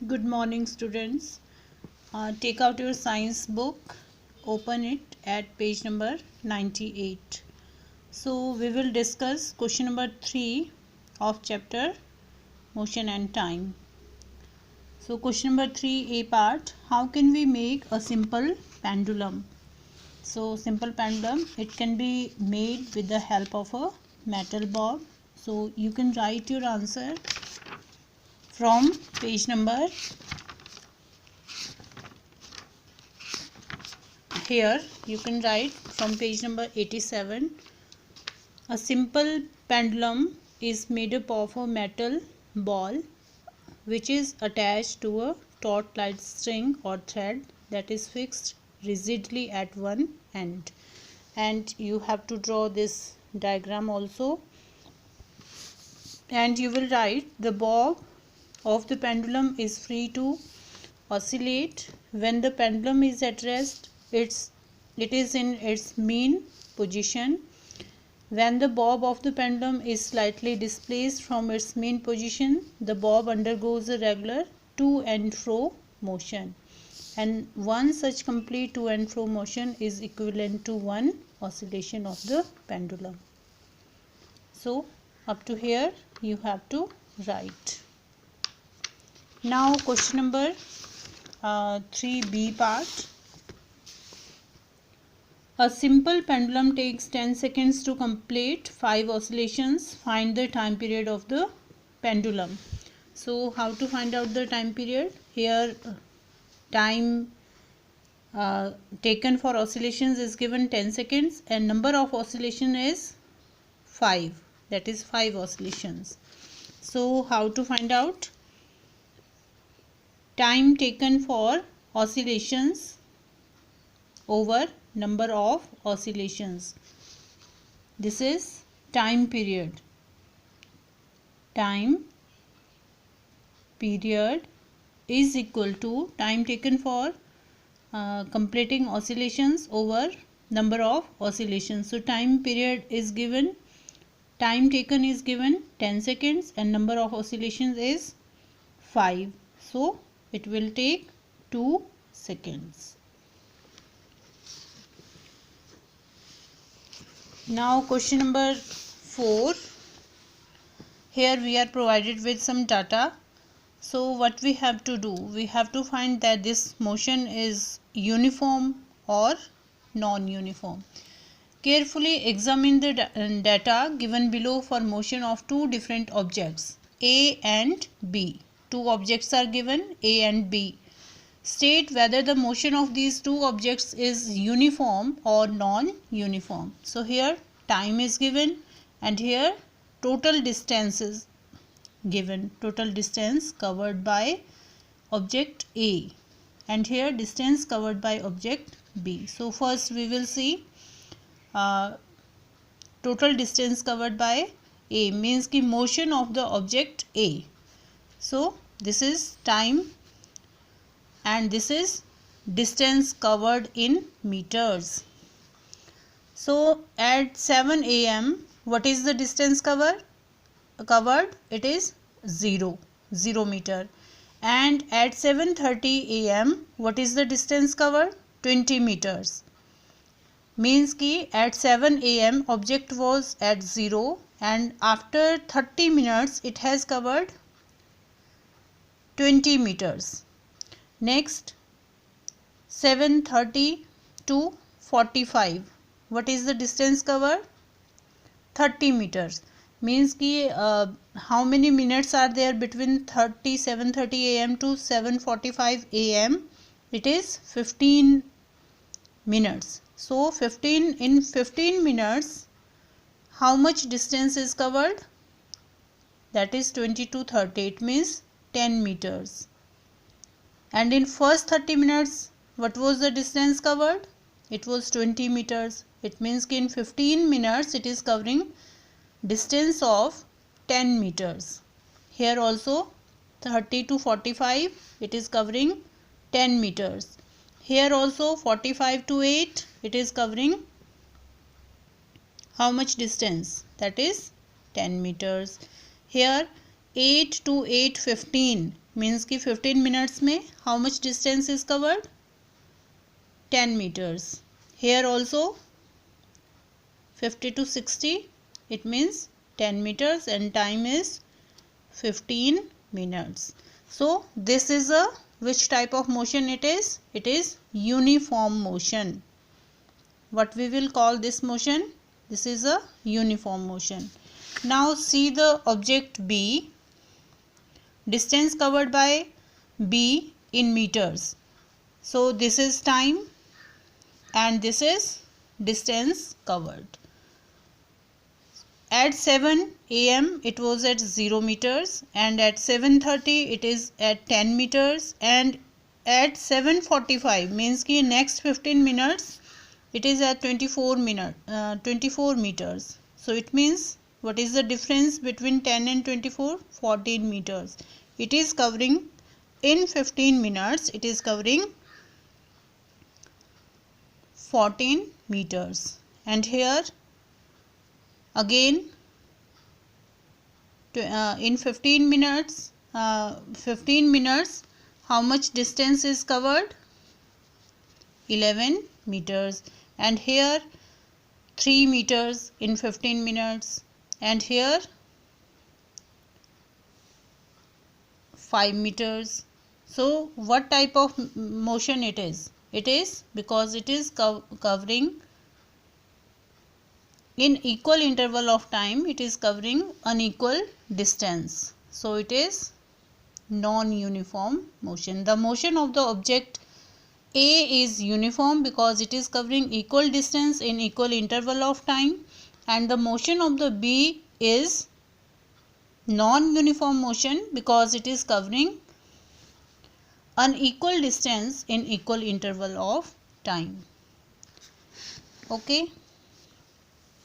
Good morning, students. Take out your science book, open it at page number 98. So, we will discuss question number 3 of chapter Motion and Time. So, question number 3 A part, how can we make a simple pendulum? So, simple pendulum, it can be made with the help of a metal bob. So, you can write your answer from page number here. You can write from page number 87. A simple pendulum is made up of a metal ball which is attached to a taut light string or thread that is fixed rigidly at one end, and you have to draw this diagram also, and you will write the bob of the pendulum is free to oscillate when the pendulum is at rest. It is in its mean position. When the bob of the pendulum is slightly displaced from its mean position, the bob undergoes a regular to and fro motion, and one such complete to and fro motion is equivalent to one oscillation of the pendulum. So up to here you have to write. Now question number 3b part. A simple pendulum takes 10 seconds to complete 5 oscillations. Find the time period of the pendulum. So how to find out the time period? Here time taken for oscillations is given 10 seconds and number of oscillation is 5, that is 5 oscillations. So how to find out? Time taken for oscillations over number of oscillations. This is time period. Time period is equal to time taken for completing oscillations over number of oscillations. So time period is given, time taken is given 10 seconds and number of oscillations is 5. So it will take 2 seconds. Now question number 4. Here we are provided with some data. So what we have to do? We have to find that this motion is uniform or non-uniform. Carefully examine the data given below for motion of two different objects A and B. Two objects are given, A and B. State whether the motion of these two objects is uniform or non-uniform. So here time is given and here total distance is given. Total distance covered by object A and here distance covered by object B. So first we will see total distance covered by A means ki motion of the object A. So this is time and this is distance covered in meters. So at 7 a.m. what is the distance covered? It is 0 meter. And at 7:30 a.m. what is the distance covered? 20 meters. Means ki at 7 a.m. object was at 0 and after 30 minutes it has covered 20 meters. Next 7:30 to 45. What is the distance covered? 30 meters. Means ki how many minutes are there between 7:30 a.m. to 7:45 a.m.? It is 15 minutes. So 15 minutes how much distance is covered? That is 20 to 30. It means 10 meters. And in first 30 minutes what was the distance covered? It was 20 meters. It means in 15 minutes it is covering distance of 10 meters. Here also 30 to 45 it is covering 10 meters. Here also 45 to 8 it is covering how much distance? That is 10 meters. Here 8 to 8:15 means कि 15 minutes में how much distance is covered 10 meters. Here also 50 to 60, it means 10 meters and time is 15 minutes. So this is a which type of motion it is? It is uniform motion. What we will call this motion? This is a uniform motion. Now see the object B. Distance covered by B in meters. So this is time and this is distance covered. At 7 am it was at 0 meters, and at 7:30 it is at 10 meters, and at 7:45 means कि next 15 minutes it is at 24 meters. So it means what is the difference between 10 and 24? 14 meters. It is covering in 15 minutes, it is covering 14 meters. And here again in 15 minutes how much distance is covered? 11 meters. And here 3 meters in 15 minutes, and here 5 meters. So what type of motion it is? It is because it is covering in equal interval of time, it is covering unequal distance. So it is non-uniform motion. The motion of the object A is uniform because it is covering equal distance in equal interval of time, and the motion of the B is non-uniform motion because it is covering unequal distance in equal interval of time. Okay.